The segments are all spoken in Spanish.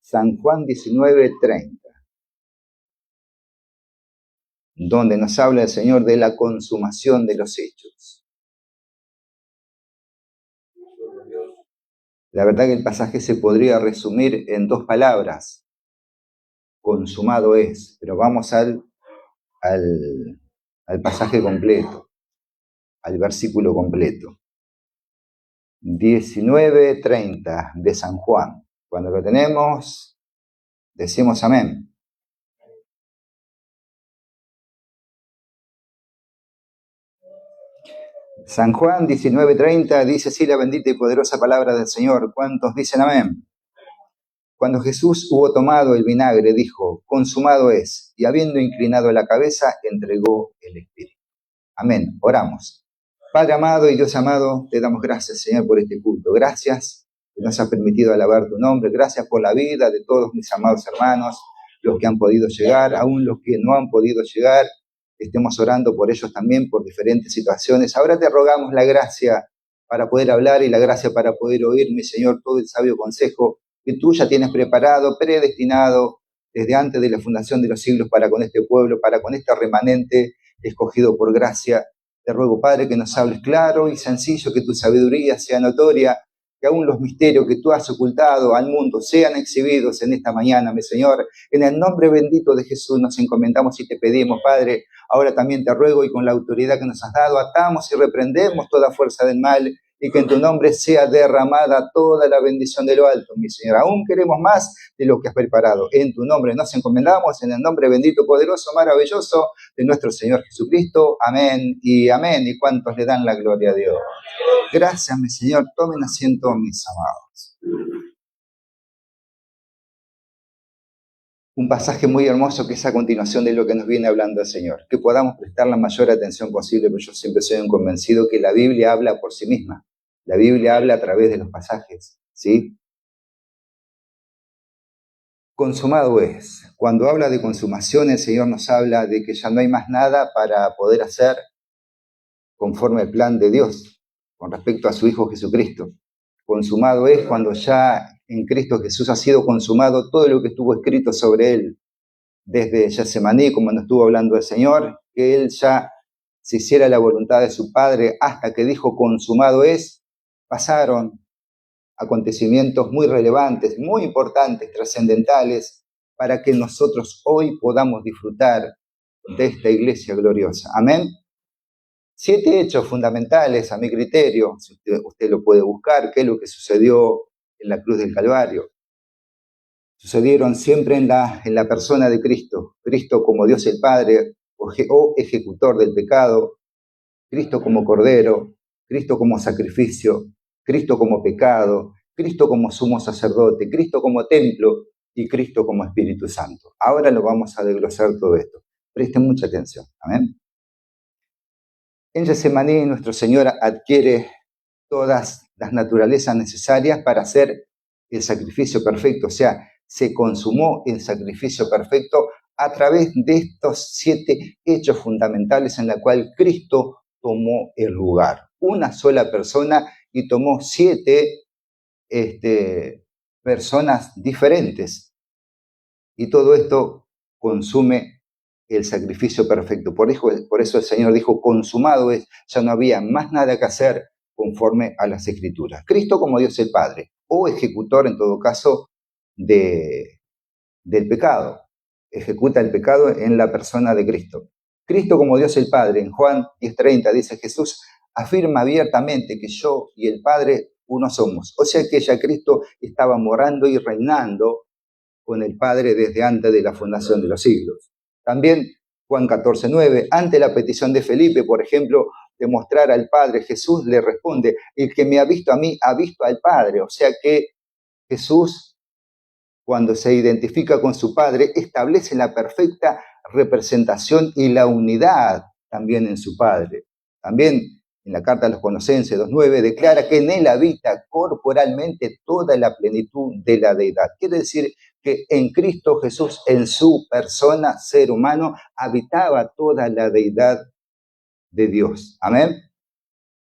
San Juan 19:30, donde nos habla el Señor de la consumación de los hechos. La verdad que el pasaje se podría resumir en 2 palabras: consumado es. Pero vamos al pasaje completo, al versículo completo. 19:30 de San Juan. Cuando lo tenemos, decimos amén. San Juan 19:30 dice así la bendita y poderosa palabra del Señor. ¿Cuántos dicen amén? Cuando Jesús hubo tomado el vinagre, dijo: consumado es, y habiendo inclinado la cabeza, entregó el Espíritu. Amén. Oramos. Padre amado y Dios amado, te damos gracias, Señor, por este culto. Gracias que nos has permitido alabar tu nombre. Gracias por la vida de todos mis amados hermanos, los que han podido llegar, aún los que no han podido llegar. Estemos orando por ellos también, por diferentes situaciones. Ahora te rogamos la gracia para poder hablar y la gracia para poder oír, mi Señor, todo el sabio consejo que tú ya tienes preparado, predestinado desde antes de la fundación de los siglos para con este pueblo, para con este remanente escogido por gracia. Te ruego, Padre, que nos hables claro y sencillo, que tu sabiduría sea notoria, que aún los misterios que tú has ocultado al mundo sean exhibidos en esta mañana, mi Señor. En el nombre bendito de Jesús nos encomendamos y te pedimos, Padre. Ahora también te ruego, y con la autoridad que nos has dado, atamos y reprendemos toda fuerza del mal, y que en tu nombre sea derramada toda la bendición de lo alto, mi Señor. Aún queremos más de lo que has preparado. En tu nombre nos encomendamos, en el nombre bendito, poderoso, maravilloso de nuestro Señor Jesucristo. Amén y amén. ¿Y cuántos le dan la gloria a Dios? Gracias, mi Señor. Tomen asiento, mis amados. Un pasaje muy hermoso que es a continuación de lo que nos viene hablando el Señor. Que podamos prestar la mayor atención posible, porque yo siempre soy un convencido que la Biblia habla por sí misma. La Biblia habla a través de los pasajes, ¿sí? Consumado es. Cuando habla de consumación, el Señor nos habla de que ya no hay más nada para poder hacer conforme al plan de Dios con respecto a su Hijo Jesucristo. Consumado es cuando ya en Cristo Jesús ha sido consumado todo lo que estuvo escrito sobre él, desde Getsemaní, como nos estuvo hablando el Señor, que él ya se hiciera la voluntad de su Padre hasta que dijo consumado es. Pasaron acontecimientos muy relevantes, muy importantes, trascendentales, para que nosotros hoy podamos disfrutar de esta iglesia gloriosa. Amén. 7 hechos fundamentales, a mi criterio, si usted lo puede buscar, qué es lo que sucedió en la cruz del Calvario. Sucedieron siempre en la persona de Cristo. Cristo como Dios el Padre, o ejecutor del pecado, Cristo como Cordero, Cristo como sacrificio, Cristo como pecado, Cristo como sumo sacerdote, Cristo como templo y Cristo como Espíritu Santo. Ahora lo vamos a desglosar todo esto. Presten mucha atención. Amén. En Getsemaní, nuestro Señor adquiere todas las naturalezas necesarias para hacer el sacrificio perfecto. O sea, se consumó el sacrificio perfecto a través de estos 7 hechos fundamentales en la cual Cristo tomó el lugar. Una sola persona y tomó 7 personas diferentes. Y todo esto consume el sacrificio perfecto. Por eso el Señor dijo, consumado es, ya no había más nada que hacer conforme a las Escrituras. Cristo como Dios el Padre, o ejecutor en todo caso del pecado. Ejecuta el pecado en la persona de Cristo. Cristo como Dios el Padre, en Juan 10:30 dice Jesús, afirma abiertamente que yo y el Padre uno somos. O sea que ya Cristo estaba morando y reinando con el Padre desde antes de la fundación de los siglos. También Juan 14:9, ante la petición de Felipe, por ejemplo, de mostrar al Padre, Jesús le responde, el que me ha visto a mí, ha visto al Padre. O sea que Jesús, cuando se identifica con su Padre, establece la perfecta representación y la unidad también en su Padre. También en la carta a los Colosenses 2:9 declara que en él habita corporalmente toda la plenitud de la deidad. Quiere decir que en Cristo Jesús, en su persona, ser humano, habitaba toda la deidad de Dios. Amén.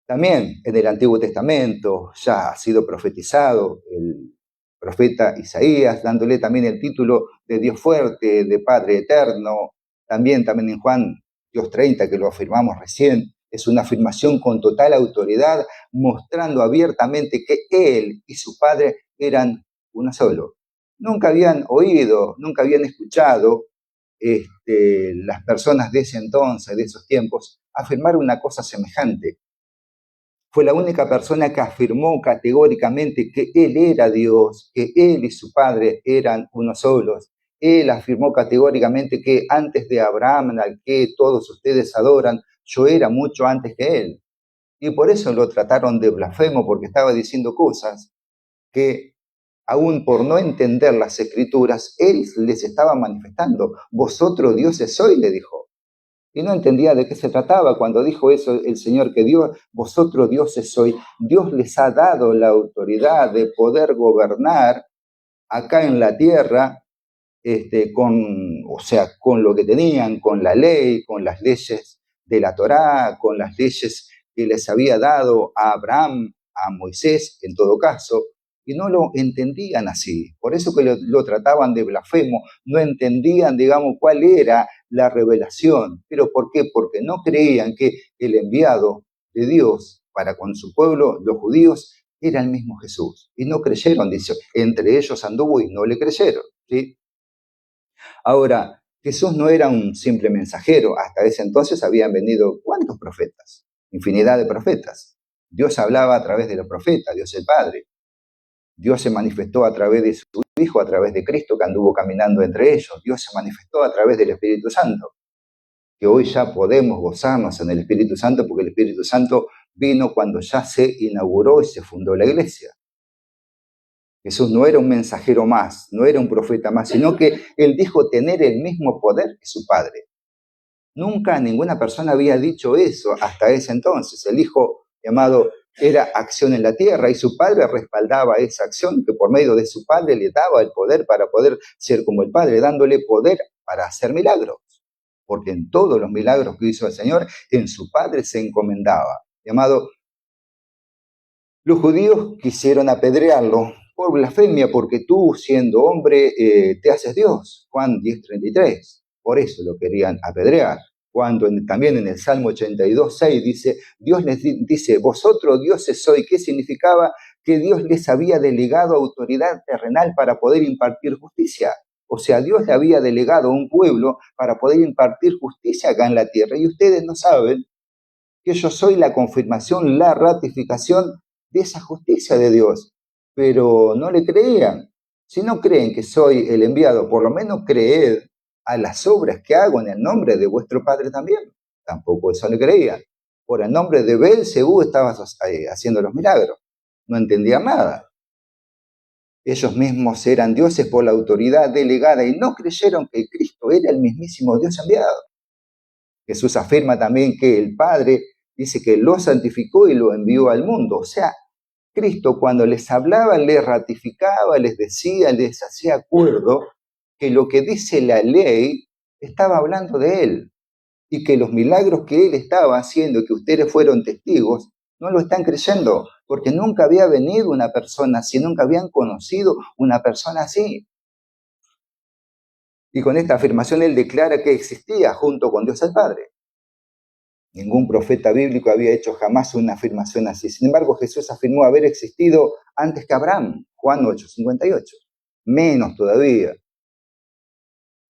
También en el Antiguo Testamento ya ha sido profetizado profeta Isaías, dándole también el título de Dios fuerte, de Padre eterno. También en Juan Dios 30, que lo afirmamos recién, es una afirmación con total autoridad, mostrando abiertamente que Él y su Padre eran uno solo. Nunca habían oído, nunca habían escuchado las personas de ese entonces, de esos tiempos, afirmar una cosa semejante. Fue la única persona que afirmó categóricamente que Él era Dios, que Él y su Padre eran uno solos. Él afirmó categóricamente que antes de Abraham, al que todos ustedes adoran, yo era mucho antes que Él. Y por eso lo trataron de blasfemo, porque estaba diciendo cosas que, aún por no entender las Escrituras, Él les estaba manifestando. Vosotros dioses sois, le dijo. Y no entendía de qué se trataba. Cuando dijo eso el Señor, que Dios, vosotros dioses sois, Dios les ha dado la autoridad de poder gobernar acá en la tierra, con lo que tenían, con la ley, con las leyes de la Torá, con las leyes que les había dado a Abraham, a Moisés, en todo caso, y no lo entendían así. Por eso que lo trataban de blasfemo, no entendían, digamos, cuál era la revelación. ¿Pero por qué? Porque no creían que el enviado de Dios para con su pueblo, los judíos, era el mismo Jesús. Y no creyeron, dice, entre ellos anduvo y no le creyeron, ¿sí? Ahora, Jesús no era un simple mensajero. Hasta ese entonces habían venido ¿cuántos profetas? Infinidad de profetas. Dios hablaba a través de los profetas, Dios el Padre. Dios se manifestó a través de su Hijo, a través de Cristo que anduvo caminando entre ellos. Dios se manifestó a través del Espíritu Santo, que hoy ya podemos gozarnos en el Espíritu Santo porque el Espíritu Santo vino cuando ya se inauguró y se fundó la iglesia. Jesús no era un mensajero más, no era un profeta más, sino que Él dijo tener el mismo poder que su Padre. Nunca ninguna persona había dicho eso hasta ese entonces. El Hijo llamado era acción en la tierra y su Padre respaldaba esa acción que por medio de su Padre le daba el poder para poder ser como el Padre, dándole poder para hacer milagros. Porque en todos los milagros que hizo el Señor, en su Padre se encomendaba. Llamado, los judíos quisieron apedrearlo por blasfemia, porque tú, siendo hombre, te haces Dios. Juan 10:33. Por eso lo querían apedrear. Cuando también en el Salmo 82:6 dice, Dios les dice, vosotros dioses sois. ¿Qué significaba? Que Dios les había delegado autoridad terrenal para poder impartir justicia. O sea, Dios le había delegado a un pueblo para poder impartir justicia acá en la tierra. Y ustedes no saben que yo soy la confirmación, la ratificación de esa justicia de Dios. Pero no le creían. Si no creen que soy el enviado, por lo menos creed a las obras que hago en el nombre de vuestro Padre también. Tampoco eso le creían. Por el nombre de Belcebú estabas haciendo los milagros. No entendían nada. Ellos mismos eran dioses por la autoridad delegada y no creyeron que Cristo era el mismísimo Dios enviado. Jesús afirma también que el Padre dice que lo santificó y lo envió al mundo. O sea, Cristo cuando les hablaba, les ratificaba, les decía, les hacía acuerdo que lo que dice la ley estaba hablando de Él y que los milagros que Él estaba haciendo, que ustedes fueron testigos, no lo están creyendo, porque nunca había venido una persona así, nunca habían conocido una persona así. Y con esta afirmación Él declara que existía junto con Dios el Padre. Ningún profeta bíblico había hecho jamás una afirmación así. Sin embargo, Jesús afirmó haber existido antes que Abraham, Juan 8:58. Menos todavía.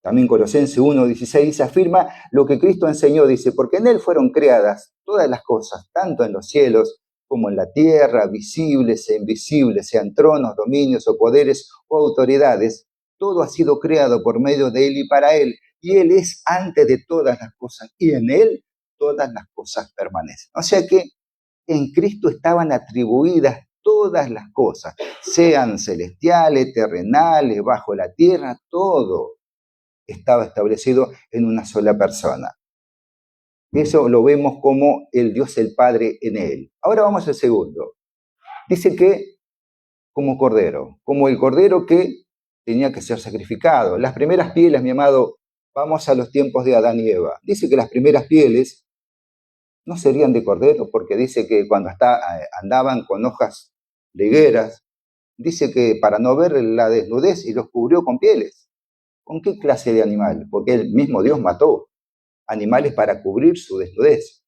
También Colosenses 1:16 afirma lo que Cristo enseñó, dice, porque en Él fueron creadas todas las cosas, tanto en los cielos como en la tierra, visibles e invisibles, sean tronos, dominios o poderes o autoridades. Todo ha sido creado por medio de Él y para Él, y Él es antes de todas las cosas, y en Él todas las cosas permanecen. O sea que en Cristo estaban atribuidas todas las cosas, sean celestiales, terrenales, bajo la tierra, todo estaba establecido en una sola persona. Eso lo vemos como el Dios el Padre en Él. Ahora vamos al segundo. Dice que como cordero, como el cordero que tenía que ser sacrificado. Las primeras pieles, mi amado, vamos a los tiempos de Adán y Eva. Dice que las primeras pieles no serían de cordero, porque dice que cuando andaban con hojas de higueras, dice que para no ver la desnudez y los cubrió con pieles. ¿Con qué clase de animal? Porque el mismo Dios mató animales para cubrir su desnudez.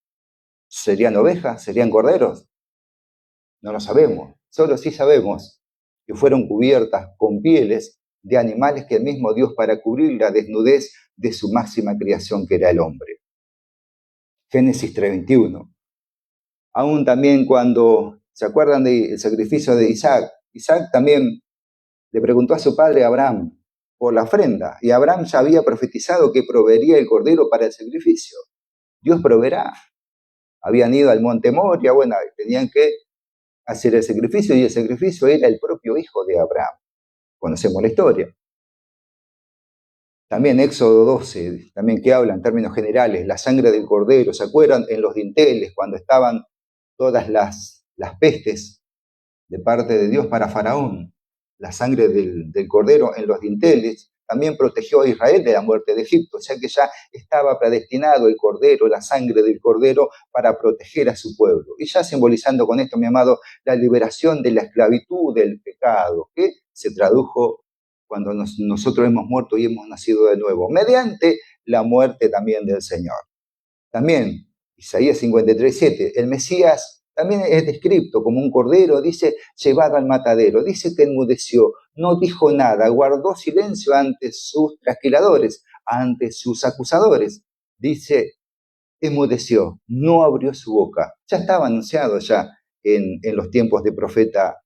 ¿Serían ovejas? ¿Serían corderos? No lo sabemos. Solo sí sabemos que fueron cubiertas con pieles de animales que el mismo Dios para cubrir la desnudez de su máxima creación, que era el hombre. Génesis 3:21. Aún también cuando se acuerdan del sacrificio de Isaac, Isaac también le preguntó a su padre Abraham por la ofrenda, y Abraham ya había profetizado que proveería el cordero para el sacrificio. Dios proveerá. Habían ido al monte Moria, bueno, tenían que hacer el sacrificio, y el sacrificio era el propio hijo de Abraham. Conocemos la historia. También Éxodo 12, también que habla en términos generales, la sangre del cordero, ¿se acuerdan? En los dinteles, cuando estaban todas las pestes de parte de Dios para Faraón, la sangre del cordero en los dinteles, también protegió a Israel de la muerte de Egipto, o sea que ya estaba predestinado el cordero, la sangre del cordero, para proteger a su pueblo. Y ya simbolizando con esto, mi amado, la liberación de la esclavitud del pecado, que se tradujo cuando nosotros hemos muerto y hemos nacido de nuevo, mediante la muerte también del Señor. También, Isaías 53:7, el Mesías también es descrito como un cordero, dice, llevado al matadero, dice que enmudeció, no dijo nada, guardó silencio ante sus trasquiladores, ante sus acusadores, dice, enmudeció, no abrió su boca. Ya estaba anunciado ya en los tiempos de profeta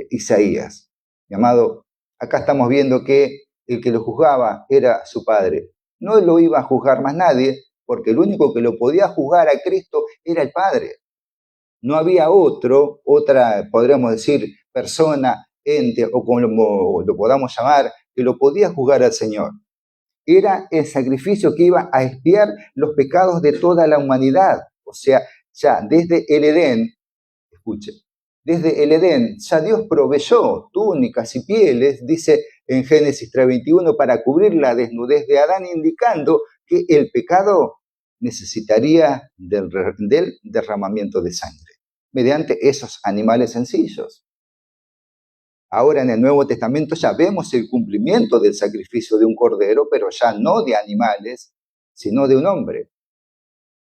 Isaías. Mi amado, acá estamos viendo que el que lo juzgaba era su padre. No lo iba a juzgar más nadie, porque el único que lo podía juzgar a Cristo era el Padre. No había otra, podríamos decir, persona, ente, o como lo podamos llamar, que lo podía juzgar al Señor. Era el sacrificio que iba a expiar los pecados de toda la humanidad. O sea, ya desde el Edén, escuchen, desde el Edén ya Dios proveyó túnicas y pieles, dice en Génesis 3:21, para cubrir la desnudez de Adán, indicando que el pecado necesitaría del derramamiento de sangre, mediante esos animales sencillos. Ahora en el Nuevo Testamento ya vemos el cumplimiento del sacrificio de un cordero, pero ya no de animales, sino de un hombre.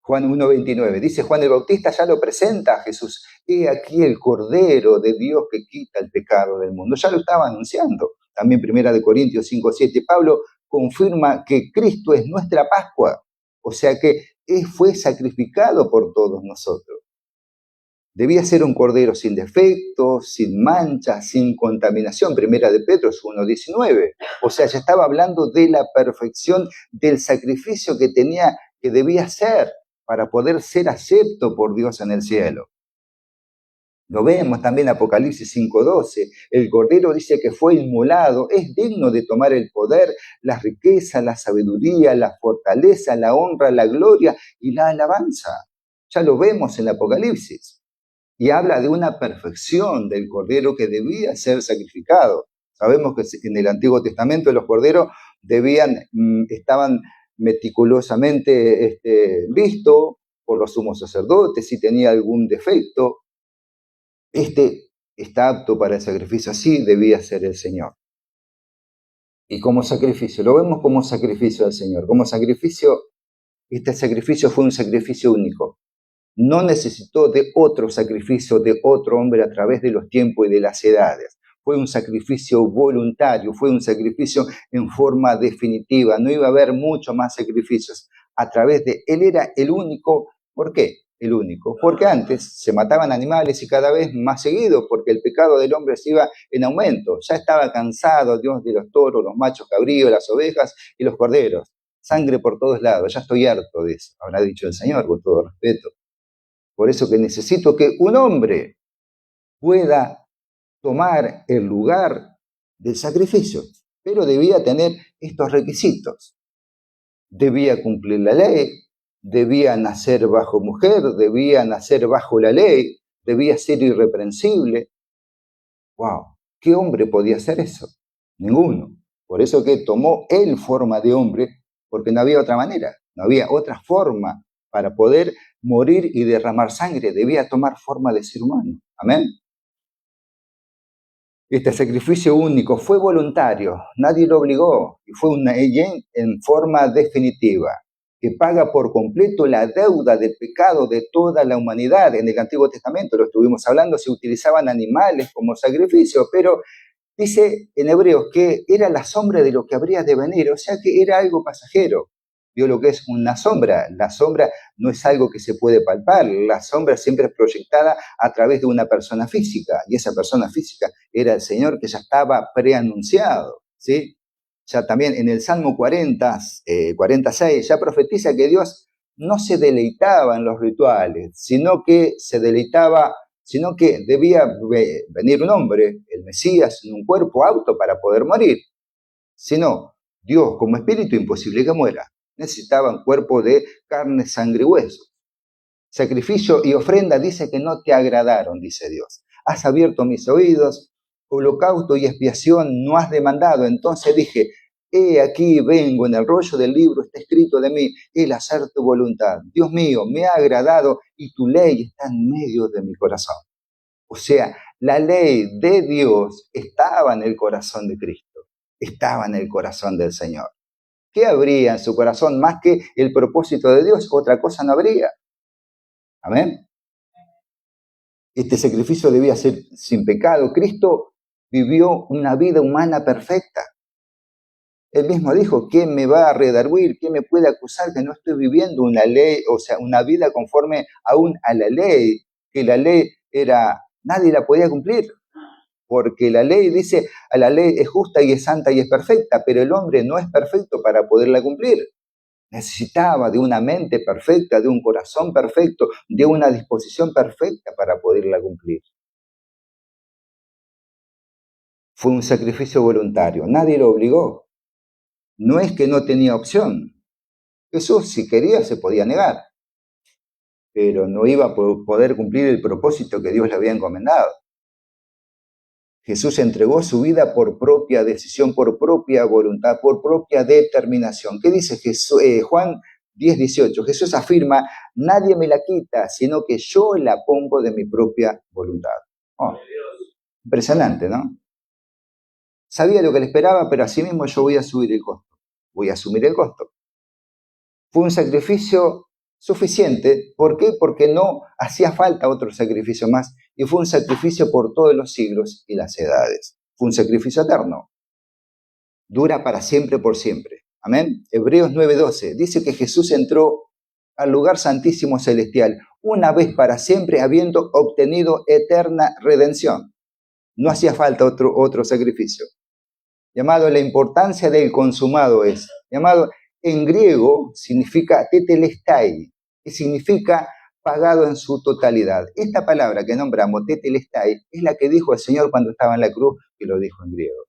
Juan 1:29, dice Juan el Bautista, ya lo presenta a Jesús. He aquí el Cordero de Dios que quita el pecado del mundo. Ya lo estaba anunciando. También 1 Corintios 5:7, Pablo confirma que Cristo es nuestra Pascua. O sea que Él fue sacrificado por todos nosotros. Debía ser un cordero sin defecto, sin mancha, sin contaminación. 1 de Pedro 1:19. O sea, ya estaba hablando de la perfección del sacrificio que debía ser para poder ser acepto por Dios en el cielo. Lo vemos también en Apocalipsis 5:12. El Cordero dice que fue inmolado, es digno de tomar el poder, la riqueza, la sabiduría, la fortaleza, la honra, la gloria y la alabanza. Ya lo vemos en el Apocalipsis. Y habla de una perfección del Cordero que debía ser sacrificado. Sabemos que en el Antiguo Testamento los corderos estaban meticulosamente vistos por los sumos sacerdotes. Si tenía algún defecto, está apto para el sacrificio. Así debía ser el Señor. Y como sacrificio, lo vemos como sacrificio al Señor. Como sacrificio, este sacrificio fue un sacrificio único. No necesitó de otro sacrificio de otro hombre a través de los tiempos y de las edades. Fue un sacrificio voluntario, fue un sacrificio en forma definitiva. No iba a haber muchos más sacrificios. A través de él era el único. ¿Por qué? El único. Porque antes se mataban animales y cada vez más seguido, porque el pecado del hombre se iba en aumento. Ya estaba cansado Dios de los toros, los machos cabríos, las ovejas y los corderos. Sangre por todos lados. Ya estoy harto de eso, habrá dicho el Señor, con todo respeto. Por eso que necesito que un hombre pueda tomar el lugar del sacrificio, pero debía tener estos requisitos. Debía cumplir la ley, debía nacer bajo mujer, debía nacer bajo la ley, debía ser irreprensible. ¡Wow! ¿Qué hombre podía hacer eso? Ninguno. Por eso que tomó él forma de hombre, porque no había otra manera, no había otra forma para poder morir y derramar sangre, debía tomar forma de ser humano. Amén. Este sacrificio único fue voluntario, nadie lo obligó, y fue una ley en forma definitiva, que paga por completo la deuda del pecado de toda la humanidad. En el Antiguo Testamento, lo estuvimos hablando, se utilizaban animales como sacrificio, pero dice en Hebreos que era la sombra de lo que habría de venir, o sea que era algo pasajero. Vio lo que es una sombra. La sombra no es algo que se puede palpar, la sombra siempre es proyectada a través de una persona física, y esa persona física era el Señor, que ya estaba preanunciado, ¿sí? Ya también en el Salmo 46, ya profetiza que Dios no se deleitaba en los rituales, sino que debía venir un hombre, el Mesías, en un cuerpo apto para poder morir. Sino, Dios como espíritu, imposible que muera. Necesitaba un cuerpo de carne, sangre y hueso. Sacrificio y ofrenda dice que no te agradaron, dice Dios. Has abierto mis oídos, holocausto y expiación no has demandado. Entonces dije, he aquí vengo, en el rollo del libro está escrito de mí, el hacer tu voluntad. Dios mío, me ha agradado y tu ley está en medio de mi corazón. O sea, la ley de Dios estaba en el corazón de Cristo, estaba en el corazón del Señor. ¿Qué habría en su corazón más que el propósito de Dios? Otra cosa no habría. Amén. Este sacrificio debía ser sin pecado. Cristo vivió una vida humana perfecta. Él mismo dijo, ¿quién me va a redarguir? ¿Quién me puede acusar que no estoy viviendo una ley, o sea, una vida conforme aún a la ley? Que la ley nadie la podía cumplir. Porque la ley dice, a la ley es justa y es santa y es perfecta, pero el hombre no es perfecto para poderla cumplir. Necesitaba de una mente perfecta, de un corazón perfecto, de una disposición perfecta para poderla cumplir. Fue un sacrificio voluntario, nadie lo obligó. No es que no tenía opción. Jesús, si quería, se podía negar, pero no iba a poder cumplir el propósito que Dios le había encomendado. Jesús entregó su vida por propia decisión, por propia voluntad, por propia determinación. ¿Qué dice Jesús? Juan 10:18. Jesús afirma, nadie me la quita, sino que yo la pongo de mi propia voluntad. Oh, impresionante, ¿no? Sabía lo que le esperaba, pero asimismo yo voy a subir el costo. Voy a asumir el costo. Fue un sacrificio suficiente. ¿Por qué? Porque no hacía falta otro sacrificio más. Y fue un sacrificio por todos los siglos y las edades. Fue un sacrificio eterno. Dura para siempre, por siempre. Amén. Hebreos 9:12 dice que Jesús entró al lugar santísimo celestial una vez para siempre, habiendo obtenido eterna redención. No hacía falta otro sacrificio. Llamado, la importancia del consumado es, llamado en griego significa tetelestai, que significa pagado en su totalidad. Esta palabra que nombramos, tetelestai, es la que dijo el Señor cuando estaba en la cruz, que lo dijo en griego.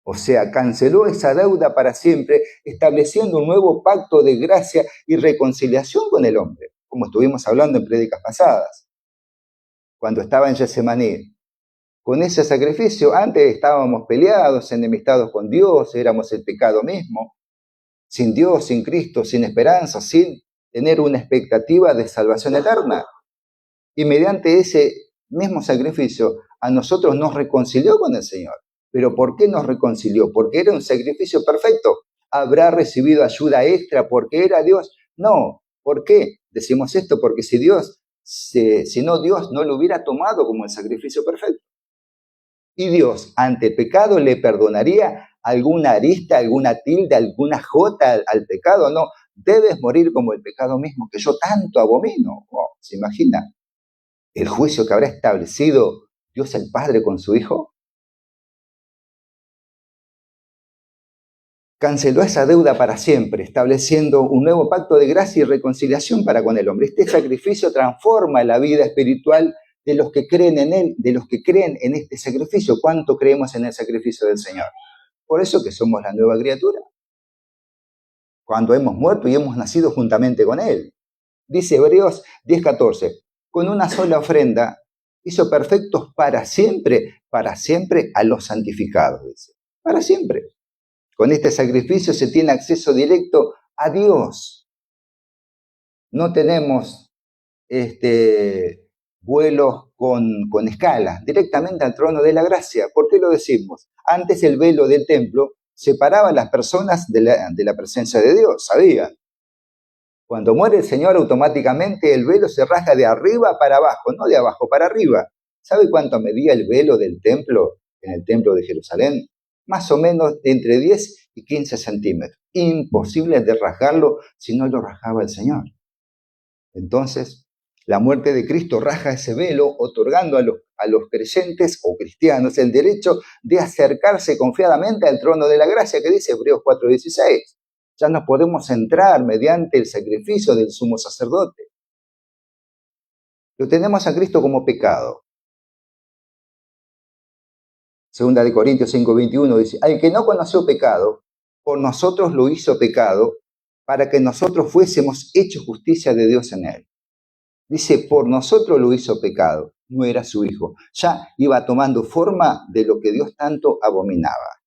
O sea, canceló esa deuda para siempre, estableciendo un nuevo pacto de gracia y reconciliación con el hombre, como estuvimos hablando en prédicas pasadas, cuando estaba en Getsemaní. Con ese sacrificio, antes estábamos peleados, enemistados con Dios, éramos el pecado mismo, sin Dios, sin Cristo, sin esperanza, sin tener una expectativa de salvación eterna. Y mediante ese mismo sacrificio, a nosotros nos reconcilió con el Señor. ¿Pero por qué nos reconcilió? ¿Porque era un sacrificio perfecto? ¿Habrá recibido ayuda extra porque era Dios? No. ¿Por qué decimos esto? Porque si no, Dios no lo hubiera tomado como el sacrificio perfecto. Y Dios, ante el pecado, le perdonaría alguna arista, alguna tilde, alguna jota al pecado. No, debes morir como el pecado mismo que yo tanto abomino. Oh, ¿se imagina el juicio que habrá establecido Dios el Padre con su Hijo? Canceló esa deuda para siempre, estableciendo un nuevo pacto de gracia y reconciliación para con el hombre. Este sacrificio transforma la vida espiritual de los que creen en Él, de los que creen en este sacrificio. ¿Cuánto creemos en el sacrificio del Señor? Por eso que somos la nueva criatura. Cuando hemos muerto y hemos nacido juntamente con Él. Dice Hebreos 10:14, con una sola ofrenda hizo perfectos para siempre a los santificados, dice. Para siempre. Con este sacrificio se tiene acceso directo a Dios. No tenemos vuelos con escalas, directamente al trono de la gracia. ¿Por qué lo decimos? Antes el velo del templo separaba a las personas de la presencia de Dios, ¿sabían? Cuando muere el Señor, automáticamente el velo se rasga de arriba para abajo, no de abajo para arriba. ¿Sabe cuánto medía el velo del templo en el templo de Jerusalén? Más o menos entre 10 y 15 centímetros. Imposible de rasgarlo si no lo rasgaba el Señor. Entonces, la muerte de Cristo raja ese velo, otorgando a los creyentes o cristianos el derecho de acercarse confiadamente al trono de la gracia, que dice Hebreos 4:16. Ya no podemos entrar mediante el sacrificio del sumo sacerdote. Lo tenemos a Cristo como pecado. Segunda de Corintios 5:21 dice, al que no conoció pecado, por nosotros lo hizo pecado, para que nosotros fuésemos hechos justicia de Dios en él. Dice, por nosotros lo hizo pecado, no era su hijo. Ya iba tomando forma de lo que Dios tanto abominaba.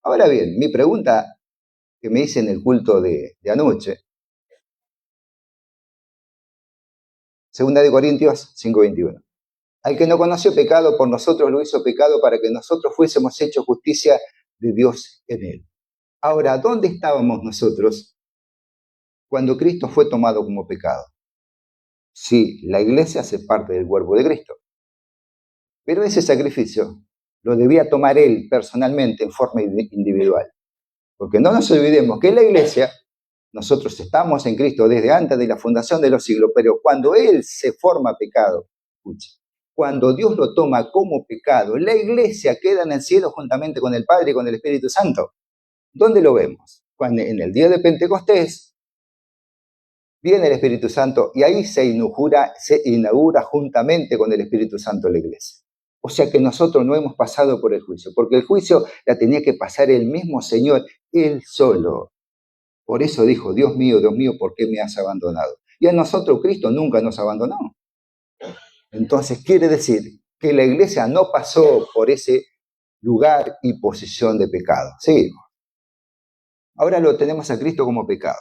Ahora bien, mi pregunta que me hice en el culto de anoche, Segunda de Corintios 5:21. Al que no conoció pecado, por nosotros lo hizo pecado para que nosotros fuésemos hechos justicia de Dios en él. Ahora, ¿dónde estábamos nosotros cuando Cristo fue tomado como pecado? Sí, la iglesia hace parte del cuerpo de Cristo. Pero ese sacrificio lo debía tomar él personalmente en forma individual. Porque no nos olvidemos que en la iglesia nosotros estamos en Cristo desde antes de la fundación de los siglos, pero cuando él se forma pecado, escucha, cuando Dios lo toma como pecado, la iglesia queda en el cielo juntamente con el Padre y con el Espíritu Santo. ¿Dónde lo vemos? Cuando en el día de Pentecostés viene el Espíritu Santo y ahí se inaugura juntamente con el Espíritu Santo la iglesia. O sea que nosotros no hemos pasado por el juicio, porque el juicio la tenía que pasar el mismo Señor, él solo. Por eso dijo, Dios mío, ¿por qué me has abandonado? Y a nosotros Cristo nunca nos abandonó. Entonces quiere decir que la iglesia no pasó por ese lugar y posición de pecado. Seguimos. Ahora lo tenemos a Cristo como pecado.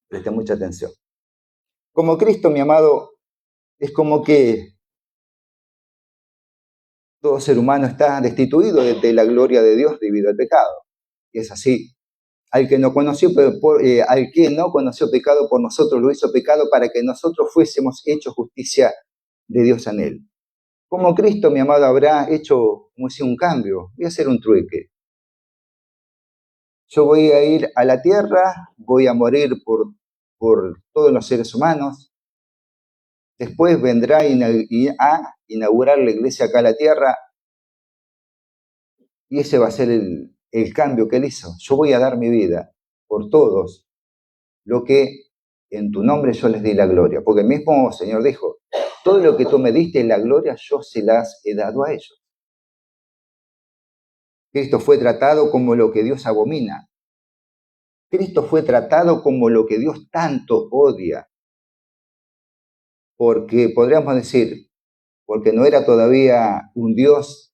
Preste mucha atención. Como Cristo, mi amado, es como que todo ser humano está destituido de la gloria de Dios debido al pecado. Y es así. Al que no conoció pecado por nosotros lo hizo pecado para que nosotros fuésemos hechos justicia de Dios en él. Como Cristo, mi amado, habrá hecho, como si un cambio. Voy a hacer un trueque. Yo voy a ir a la tierra, voy a morir por todos los seres humanos. Después vendrá a inaugurar la iglesia acá a la tierra. Y ese va a ser el cambio que él hizo. Yo voy a dar mi vida por todos, lo que en tu nombre yo les di la gloria. Porque el mismo Señor dijo, todo lo que tú me diste en la gloria, yo se las he dado a ellos. Cristo fue tratado como lo que Dios abomina. Cristo fue tratado como lo que Dios tanto odia. Porque podríamos decir, porque no era todavía un Dios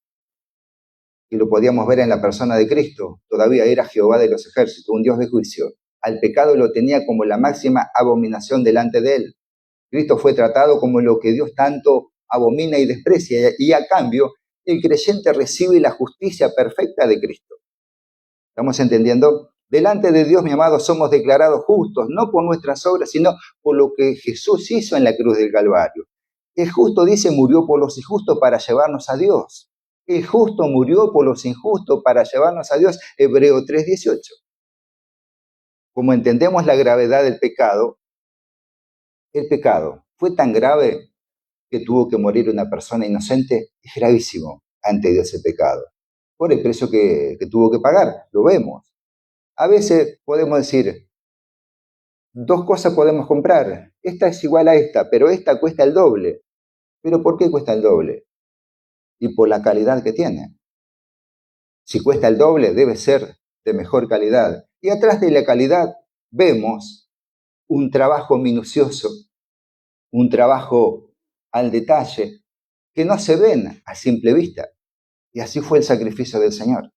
que lo podíamos ver en la persona de Cristo, todavía era Jehová de los ejércitos, un Dios de juicio. Al pecado lo tenía como la máxima abominación delante de él. Cristo fue tratado como lo que Dios tanto abomina y desprecia, y a cambio, el creyente recibe la justicia perfecta de Cristo. ¿Estamos entendiendo? Delante de Dios, mi amado, somos declarados justos, no por nuestras obras, sino por lo que Jesús hizo en la cruz del Calvario. El justo, dice, murió por los injustos para llevarnos a Dios. El justo murió por los injustos para llevarnos a Dios. Hebreos 3:18. Como entendemos la gravedad del pecado, el pecado fue tan grave que tuvo que morir una persona inocente. Es gravísimo ante Dios el pecado. Por el precio que tuvo que pagar, lo vemos. A veces podemos decir, dos cosas podemos comprar. Esta es igual a esta, pero esta cuesta el doble. ¿Pero por qué cuesta el doble? Y por la calidad que tiene. Si cuesta el doble, debe ser de mejor calidad. Y atrás de la calidad vemos un trabajo minucioso, un trabajo al detalle, que no se ven a simple vista. Y así fue el sacrificio del Señor.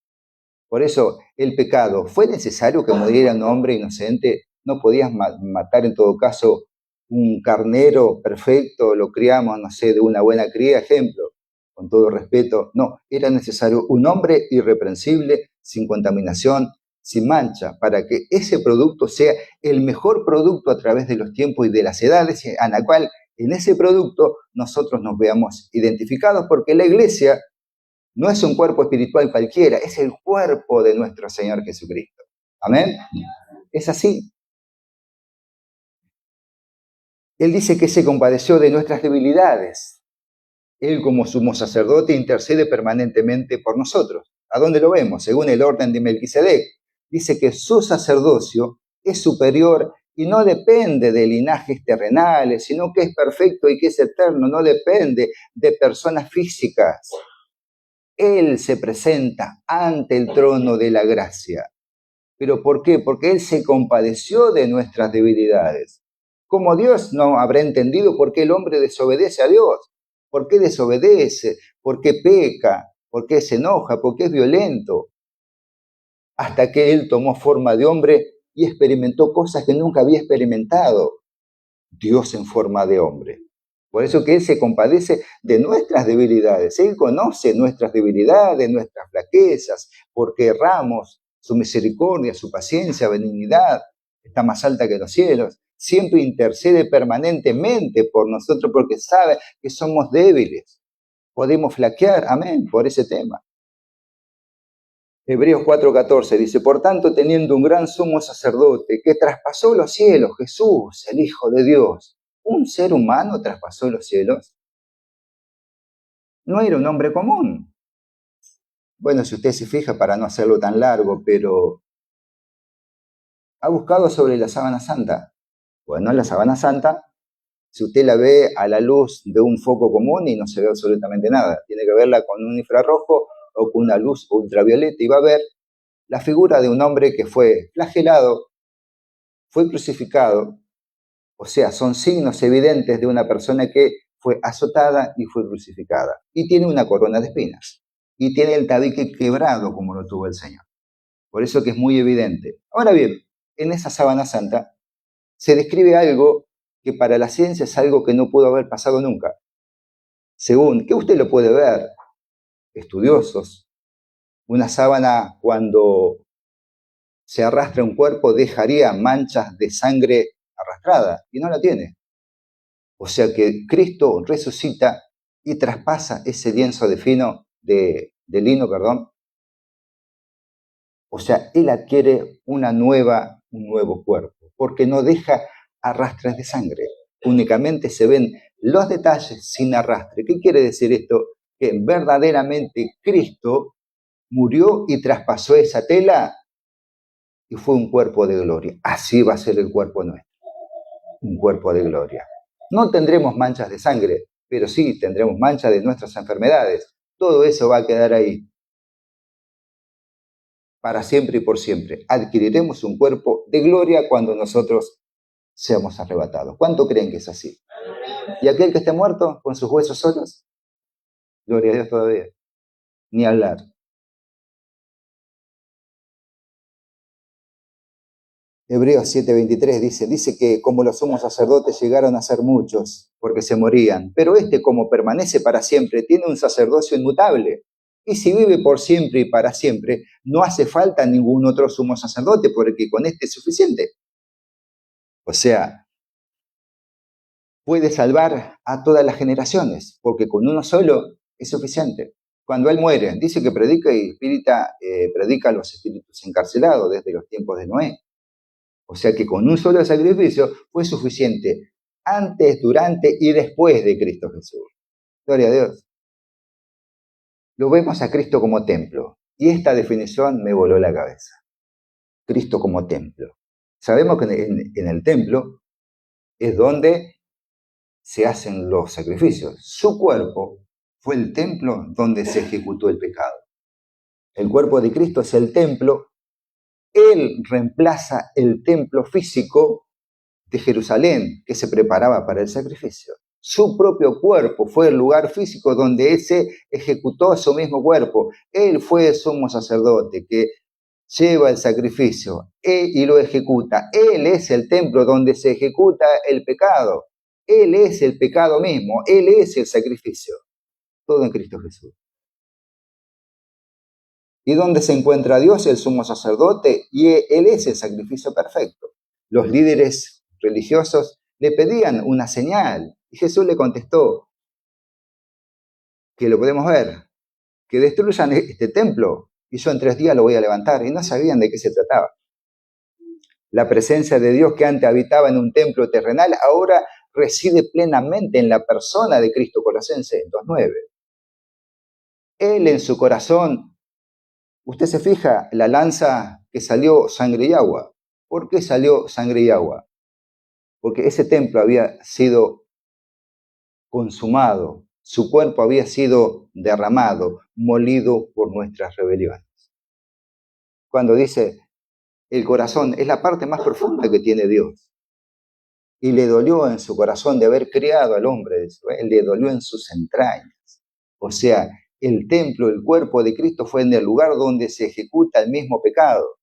Por eso el pecado, ¿fue necesario que muriera un hombre inocente? ¿No podías matar en todo caso un carnero perfecto, lo criamos, no sé, de una buena cría, ejemplo, con todo respeto. No, era necesario un hombre irreprensible, sin contaminación, sin mancha, para que ese producto sea el mejor producto a través de los tiempos y de las edades, a la cual en ese producto nosotros nos veamos identificados, porque la iglesia no es un cuerpo espiritual cualquiera, es el cuerpo de nuestro Señor Jesucristo. ¿Amén? Es así. Él dice que se compadeció de nuestras debilidades. Él, como sumo sacerdote, intercede permanentemente por nosotros. ¿A dónde lo vemos? Según el orden de Melquisedec. Dice que su sacerdocio es superior y no depende de linajes terrenales, sino que es perfecto y que es eterno, no depende de personas físicas. Él se presenta ante el trono de la gracia. ¿Pero por qué? Porque Él se compadeció de nuestras debilidades. Como Dios no habrá entendido por qué el hombre desobedece a Dios, por qué desobedece, por qué peca, por qué se enoja, por qué es violento, hasta que Él tomó forma de hombre y experimentó cosas que nunca había experimentado. Dios en forma de hombre. Por eso que Él se compadece de nuestras debilidades. Él conoce nuestras debilidades, nuestras flaquezas, porque erramos. Su misericordia, su paciencia, benignidad está más alta que los cielos. Siempre intercede permanentemente por nosotros porque sabe que somos débiles. Podemos flaquear, amén, por ese tema. Hebreos 4:14 dice, por tanto, teniendo un gran sumo sacerdote que traspasó los cielos, Jesús, el Hijo de Dios, ¿un ser humano traspasó los cielos? No era un hombre común. Bueno, si usted se fija, para no hacerlo tan largo, pero ha buscado sobre la sábana santa. Bueno, la sábana santa, si usted la ve a la luz de un foco común y no se ve absolutamente nada, tiene que verla con un infrarrojo o con una luz ultravioleta y va a ver la figura de un hombre que fue flagelado, fue crucificado, o sea, son signos evidentes de una persona que fue azotada y fue crucificada. Y tiene una corona de espinas. Y tiene el tabique quebrado como lo tuvo el Señor. Por eso que es muy evidente. Ahora bien, en esa sábana santa se describe algo que para la ciencia es algo que no pudo haber pasado nunca. Según que usted lo puede ver, estudiosos, una sábana cuando se arrastra un cuerpo dejaría manchas de sangre arrastrada y no la tiene. O sea que Cristo resucita y traspasa ese lienzo de lino. O sea, Él adquiere un nuevo cuerpo, porque no deja arrastres de sangre. Únicamente se ven los detalles sin arrastre. ¿Qué quiere decir esto? Que verdaderamente Cristo murió y traspasó esa tela y fue un cuerpo de gloria. Así va a ser el cuerpo nuestro, un cuerpo de gloria. No tendremos manchas de sangre, pero sí tendremos manchas de nuestras enfermedades. Todo eso va a quedar ahí para siempre y por siempre. Adquiriremos un cuerpo de gloria cuando nosotros seamos arrebatados. ¿Cuánto creen que es así? ¿Y aquel que esté muerto con sus huesos solos? Gloria a Dios todavía. Ni hablar. Hebreos 7:23 dice que como los sumos sacerdotes llegaron a ser muchos, porque se morían, pero este, como permanece para siempre, tiene un sacerdocio inmutable. Y si vive por siempre y para siempre, no hace falta ningún otro sumo sacerdote, porque con este es suficiente. O sea, puede salvar a todas las generaciones, porque con uno solo es suficiente. Cuando él muere, dice que predica predica a los espíritus encarcelados desde los tiempos de Noé. O sea que con un solo sacrificio fue suficiente antes, durante y después de Cristo Jesús. Gloria a Dios. Lo vemos a Cristo como templo. Y esta definición me voló la cabeza. Cristo como templo. Sabemos que en el templo es donde se hacen los sacrificios. Su cuerpo fue el templo donde se ejecutó el pecado. El cuerpo de Cristo es el templo. Él reemplaza el templo físico de Jerusalén que se preparaba para el sacrificio. Su propio cuerpo fue el lugar físico donde él se ejecutó su mismo cuerpo. Él fue el sumo sacerdote que lleva el sacrificio y lo ejecuta. Él es el templo donde se ejecuta el pecado. Él es el pecado mismo. Él es el sacrificio. Todo en Cristo Jesús. ¿Y dónde se encuentra Dios, el sumo sacerdote? Y Él es el sacrificio perfecto. Los líderes religiosos le pedían una señal. Y Jesús le contestó, que lo podemos ver, que destruyan este templo y yo en 3 días lo voy a levantar. Y no sabían de qué se trataba. La presencia de Dios que antes habitaba en un templo terrenal, ahora reside plenamente en la persona de Cristo, Colosenses 2:9. Él en su corazón, usted se fija, la lanza que salió sangre y agua. ¿Por qué salió sangre y agua? Porque ese templo había sido consumado, su cuerpo había sido derramado, molido por nuestras rebeliones. Cuando dice, el corazón es la parte más profunda que tiene Dios. Y le dolió en su corazón de haber criado al hombre, le dolió en sus entrañas. O sea, el templo, el cuerpo de Cristo fue en el lugar donde se ejecuta el mismo pecado.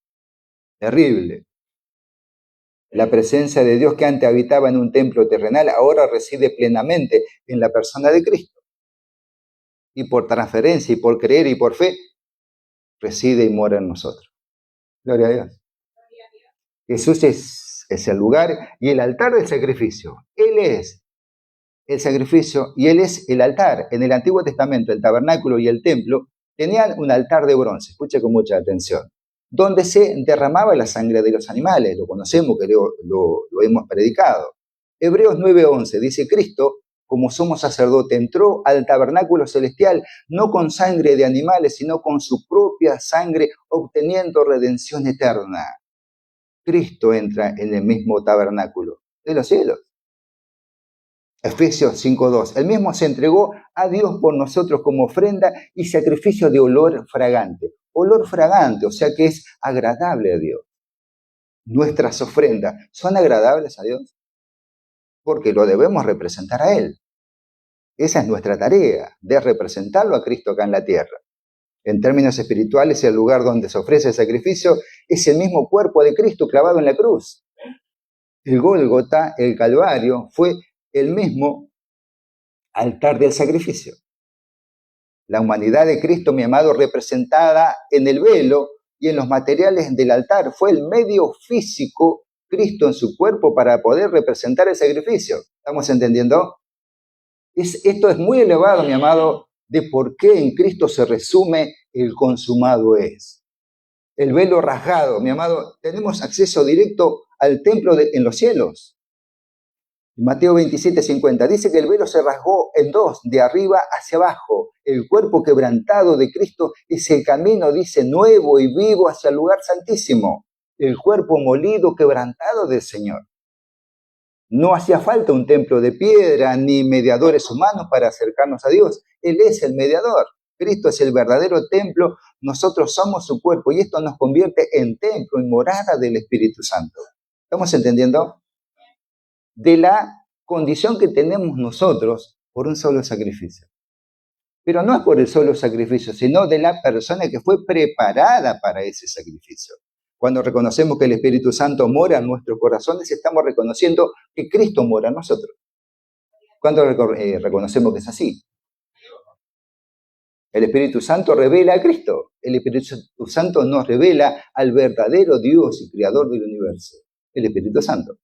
Terrible. La presencia de Dios que antes habitaba en un templo terrenal ahora reside plenamente en la persona de Cristo. Y por transferencia y por creer y por fe, reside y mora en nosotros. Gloria a Dios. Jesús es el lugar y el altar del sacrificio. Él es el sacrificio y Él es el altar. En el Antiguo Testamento, el tabernáculo y el templo tenían un altar de bronce, escuche con mucha atención, donde se derramaba la sangre de los animales. Lo conocemos, que lo hemos predicado. Hebreos 9:11 dice, Cristo, como sumo sacerdote, entró al tabernáculo celestial, no con sangre de animales, sino con su propia sangre, obteniendo redención eterna. Cristo entra en el mismo tabernáculo de los cielos. Efesios 5:2. El mismo se entregó a Dios por nosotros como ofrenda y sacrificio de olor fragante. Olor fragante, o sea que es agradable a Dios. Nuestras ofrendas son agradables a Dios porque lo debemos representar a Él. Esa es nuestra tarea, de representarlo a Cristo acá en la tierra. En términos espirituales, el lugar donde se ofrece el sacrificio es el mismo cuerpo de Cristo clavado en la cruz. El Gólgota, el Calvario, fue el mismo altar del sacrificio. La humanidad de Cristo, mi amado, representada en el velo y en los materiales del altar, fue el medio físico, Cristo en su cuerpo, para poder representar el sacrificio. ¿Estamos entendiendo? Esto es muy elevado, mi amado, de por qué en Cristo se resume el consumado es. El velo rasgado, mi amado, tenemos acceso directo al templo en los cielos. Mateo 27:50 dice que el velo se rasgó en 2, de arriba hacia abajo. El cuerpo quebrantado de Cristo es el camino, dice, nuevo y vivo hacia el lugar santísimo. El cuerpo molido, quebrantado del Señor. No hacía falta un templo de piedra ni mediadores humanos para acercarnos a Dios. Él es el mediador. Cristo es el verdadero templo. Nosotros somos su cuerpo y esto nos convierte en templo, en morada del Espíritu Santo. ¿Estamos entendiendo? De la condición que tenemos nosotros por un solo sacrificio. Pero no es por el solo sacrificio, sino de la persona que fue preparada para ese sacrificio. Cuando reconocemos que el Espíritu Santo mora en nuestros corazones, estamos reconociendo que Cristo mora en nosotros. ¿Cuándo reconocemos que es así? El Espíritu Santo revela a Cristo. El Espíritu Santo nos revela al verdadero Dios y Creador del universo, el Espíritu Santo.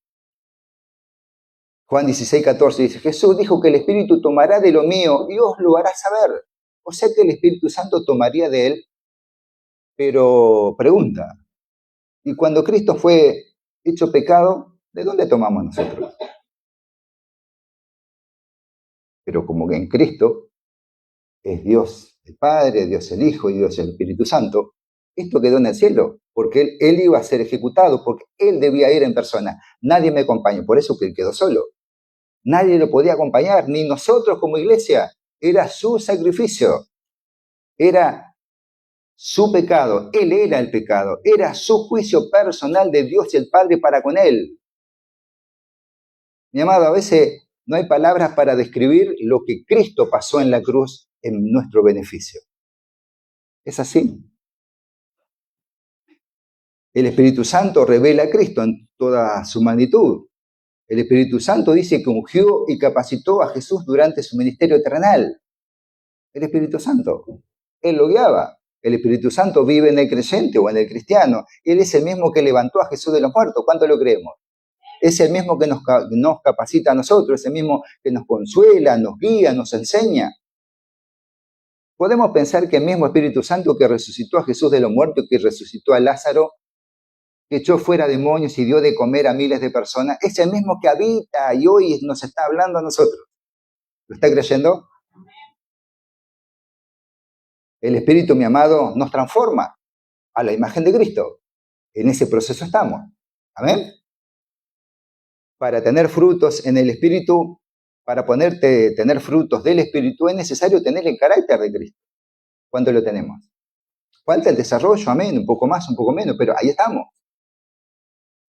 Juan 16:14 dice, Jesús dijo que el Espíritu tomará de lo mío y os lo hará saber. O sea que el Espíritu Santo tomaría de él, pero pregunta, ¿y cuando Cristo fue hecho pecado, de dónde tomamos nosotros? Pero como que en Cristo es Dios el Padre, Dios el Hijo y Dios el Espíritu Santo, esto quedó en el cielo, porque él iba a ser ejecutado, porque él debía ir en persona. Nadie me acompañó, por eso que él quedó solo. Nadie lo podía acompañar, ni nosotros como iglesia. Era su sacrificio, era su pecado, él era el pecado, era su juicio personal de Dios y el Padre para con él. Mi amado, a veces no hay palabras para describir lo que Cristo pasó en la cruz en nuestro beneficio. Es así. El Espíritu Santo revela a Cristo en toda su magnitud. El Espíritu Santo dice que ungió y capacitó a Jesús durante su ministerio terrenal. El Espíritu Santo. Él lo guiaba. El Espíritu Santo vive en el creyente o en el cristiano. Él es el mismo que levantó a Jesús de los muertos. ¿Cuánto lo creemos? Es el mismo que nos capacita a nosotros, es el mismo que nos consuela, nos guía, nos enseña. Podemos pensar que el mismo Espíritu Santo que resucitó a Jesús de los muertos, que resucitó a Lázaro, que echó fuera demonios y dio de comer a miles de personas, es el mismo que habita y hoy nos está hablando a nosotros. ¿Lo está creyendo? El Espíritu, mi amado, nos transforma a la imagen de Cristo. En ese proceso estamos. ¿Amén? Para tener frutos en el Espíritu, para tener frutos del Espíritu, es necesario tener el carácter de Cristo. ¿Cuánto lo tenemos? Falta el desarrollo, amén, un poco más, un poco menos, pero ahí estamos.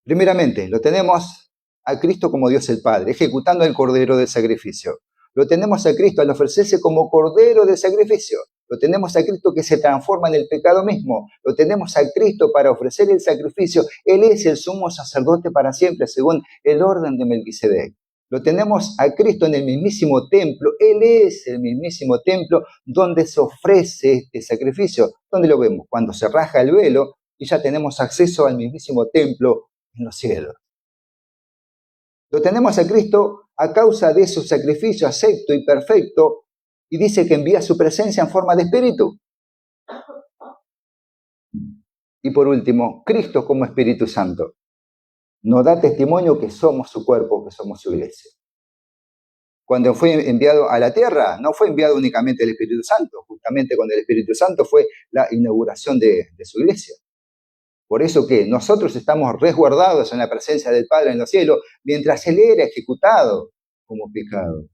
Primeramente, lo tenemos a Cristo como Dios el Padre, ejecutando el cordero del sacrificio. Lo tenemos a Cristo al ofrecerse como cordero del sacrificio. Lo tenemos a Cristo que se transforma en el pecado mismo. Lo tenemos a Cristo para ofrecer el sacrificio. Él es el sumo sacerdote para siempre, según el orden de Melquisedec. Lo tenemos a Cristo en el mismísimo templo. Él es el mismísimo templo donde se ofrece este sacrificio. ¿Dónde lo vemos? Cuando se raja el velo y ya tenemos acceso al mismísimo templo en los cielos. Lo tenemos a Cristo a causa de su sacrificio acepto y perfecto, y dice que envía su presencia en forma de espíritu. Y por último, Cristo como Espíritu Santo nos da testimonio que somos su cuerpo, que somos su iglesia. Cuando fue enviado a la tierra, no fue enviado únicamente el Espíritu Santo, justamente con el Espíritu Santo fue la inauguración de su iglesia. Por eso que nosotros estamos resguardados en la presencia del Padre en los cielos, mientras Él era ejecutado como pecado.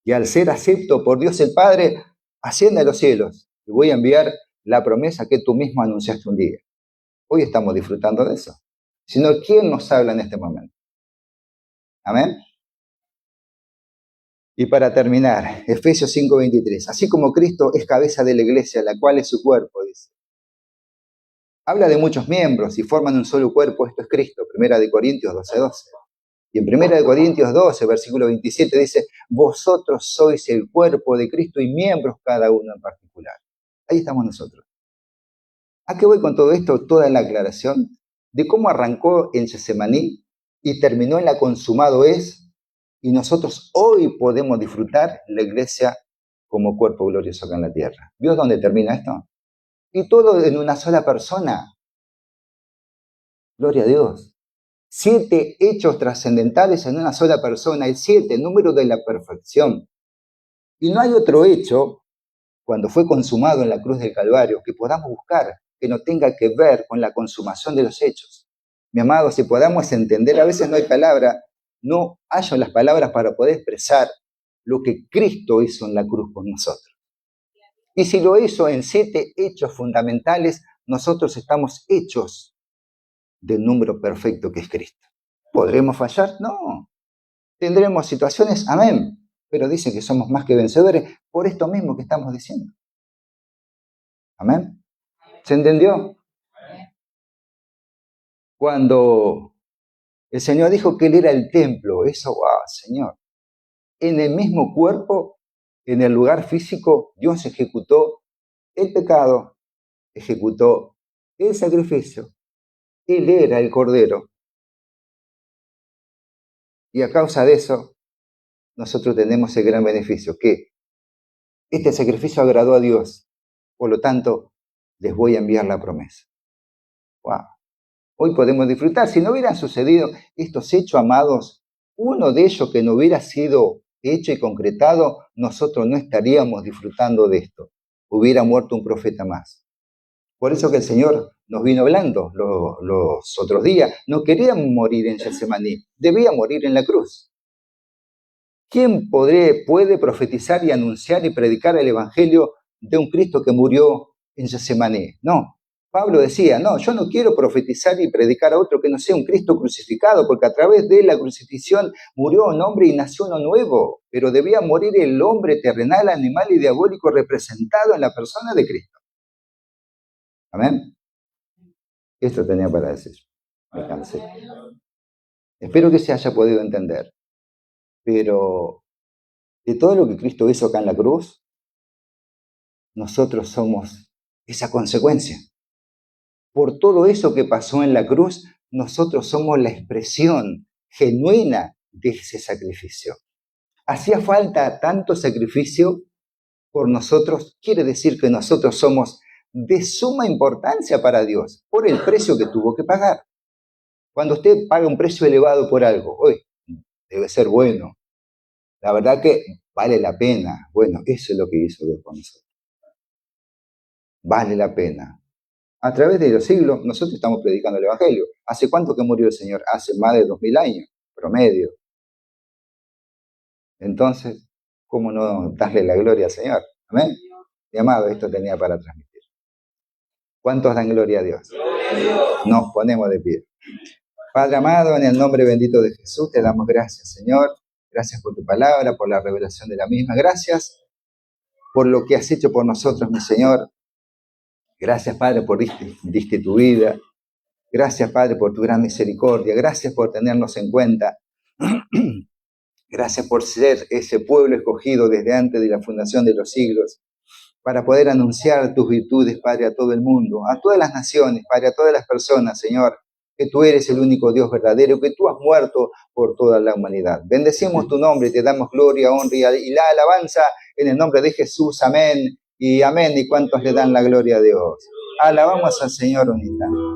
Y al ser acepto por Dios el Padre, asciende a los cielos. Y voy a enviar la promesa que tú mismo anunciaste un día. Hoy estamos disfrutando de eso. Sino, ¿quién nos habla en este momento? Amén. Y para terminar, Efesios 5:23. Así como Cristo es cabeza de la iglesia, la cual es su cuerpo, dice. Habla de muchos miembros y forman un solo cuerpo, esto es Cristo, 1 Corintios 12:12. Y en 1 Corintios 12, versículo 27 dice, vosotros sois el cuerpo de Cristo y miembros cada uno en particular. Ahí estamos nosotros. ¿A qué voy con todo esto? Toda la aclaración de cómo arrancó en Getsemaní y terminó en la consumado es, y nosotros hoy podemos disfrutar la iglesia como cuerpo glorioso acá en la tierra. ¿Vio dónde termina esto? Y todo en una sola persona. Gloria a Dios. 7 hechos trascendentales en una sola persona, el 7, número de la perfección. Y no hay otro hecho, cuando fue consumado en la cruz del Calvario, que podamos buscar, que no tenga que ver con la consumación de los hechos. Mi amado, si podamos entender, a veces no hay palabra, no hallo las palabras para poder expresar lo que Cristo hizo en la cruz por nosotros. Y si lo hizo en 7 hechos fundamentales, nosotros estamos hechos del número perfecto que es Cristo. ¿Podremos fallar? No. ¿Tendremos situaciones? Amén. Pero dice que somos más que vencedores por esto mismo que estamos diciendo. Amén. ¿Se entendió? Cuando el Señor dijo que Él era el templo, eso, wow, Señor. En el mismo cuerpo, en el lugar físico, Dios ejecutó el pecado, ejecutó el sacrificio. Él era el Cordero. Y a causa de eso, nosotros tenemos el gran beneficio, que este sacrificio agradó a Dios. Por lo tanto, les voy a enviar la promesa. Wow. Hoy podemos disfrutar. Si no hubieran sucedido estos hechos, amados, uno de ellos que no hubiera sido hecho y concretado, nosotros no estaríamos disfrutando de esto. Hubiera muerto un profeta más. Por eso que el Señor nos vino hablando los otros días. No queríamos morir en Getsemaní, debía morir en la cruz. ¿Quién puede profetizar y anunciar y predicar el evangelio de un Cristo que murió en Getsemaní? No. Pablo decía, no, yo no quiero profetizar y predicar a otro que no sea un Cristo crucificado, porque a través de la crucifixión murió un hombre y nació uno nuevo, pero debía morir el hombre terrenal, animal y diabólico representado en la persona de Cristo. Amén. Esto tenía para decir. Me cansé. Espero que se haya podido entender. Pero de todo lo que Cristo hizo acá en la cruz, nosotros somos esa consecuencia. Por todo eso que pasó en la cruz, nosotros somos la expresión genuina de ese sacrificio. Hacía falta tanto sacrificio por nosotros, quiere decir que nosotros somos de suma importancia para Dios por el precio que tuvo que pagar. Cuando usted paga un precio elevado por algo, hoy debe ser bueno. La verdad que vale la pena. Bueno, eso es lo que hizo Dios con nosotros. Vale la pena. A través de los siglos, nosotros estamos predicando el Evangelio. ¿Hace cuánto que murió el Señor? Hace más de 2000 años, promedio. Entonces, ¿cómo no darle la gloria al Señor? Amén. Mi amado, esto tenía para transmitir. ¿Cuántos dan gloria a Dios? Nos ponemos de pie. Padre amado, en el nombre bendito de Jesús, te damos gracias, Señor. Gracias por tu palabra, por la revelación de la misma. Gracias por lo que has hecho por nosotros, mi Señor. Gracias, Padre, por diste tu vida. Gracias, Padre, por tu gran misericordia. Gracias por tenernos en cuenta. Gracias por ser ese pueblo escogido desde antes de la fundación de los siglos para poder anunciar tus virtudes, Padre, a todo el mundo, a todas las naciones, Padre, a todas las personas, Señor, que tú eres el único Dios verdadero, que tú has muerto por toda la humanidad. Bendecimos tu nombre, te damos gloria, honra y la alabanza en el nombre de Jesús. Amén y amén. ¿Y cuántos le dan la gloria a Dios? Alabamos al Señor un instante.